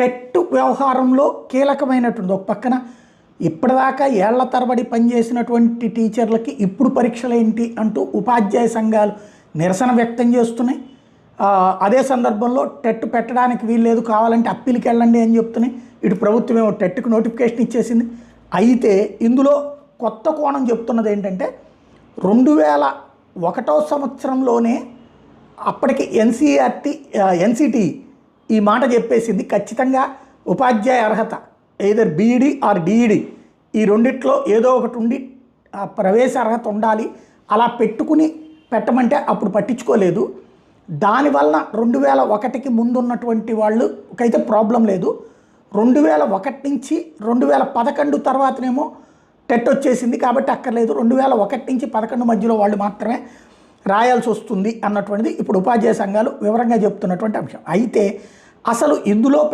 TET వ్యవహారంలో కీలకమైనటువంటి ఒక పక్కన ఇప్పటిదాకా ఏళ్ల తరబడి పనిచేసినటువంటి టీచర్లకి ఇప్పుడు పరీక్షలు ఏంటి అంటూ ఉపాధ్యాయ సంఘాలు నిరసన వ్యక్తం చేస్తున్నాయి. అదే సందర్భంలో టెట్ పెట్టడానికి వీల్లేదు, కావాలంటే అప్పీల్కి వెళ్ళండి అని చెప్తున్నాయి. ఇటు ప్రభుత్వం ఏమో టెట్కి నోటిఫికేషన్ ఇచ్చేసింది. అయితే ఇందులో కొత్త కోణం చెప్తున్నది ఏంటంటే 2001వ సంవత్సరంలోనే అప్పటికి ఎన్సిటి ఈ మాట చెప్పేసింది, ఖచ్చితంగా ఉపాధ్యాయ అర్హత ఎయిదర్ బీఈడి ఆర్ డిఈడి ఈ రెండిట్లో ఏదో ఒకటి ఉండి ప్రవేశ అర్హత ఉండాలి. అలా పెట్టమంటే అప్పుడు పట్టించుకోలేదు. దానివల్ల 2001కి ముందున్నటువంటి వాళ్ళకైతే ప్రాబ్లం లేదు. 2001 నుంచి 2011 తర్వాతనేమో టెట్ వచ్చేసింది కాబట్టి అక్కర్లేదు. 2001 నుంచి 2011 మధ్యలో వాళ్ళు మాత్రమే రాయాల్సి వస్తుంది అన్నటువంటిది ఇప్పుడు ఉపాధ్యాయ సంఘాలు వివరంగా చెప్తున్నటువంటి అంశం. అయితే అసలు ఇందులో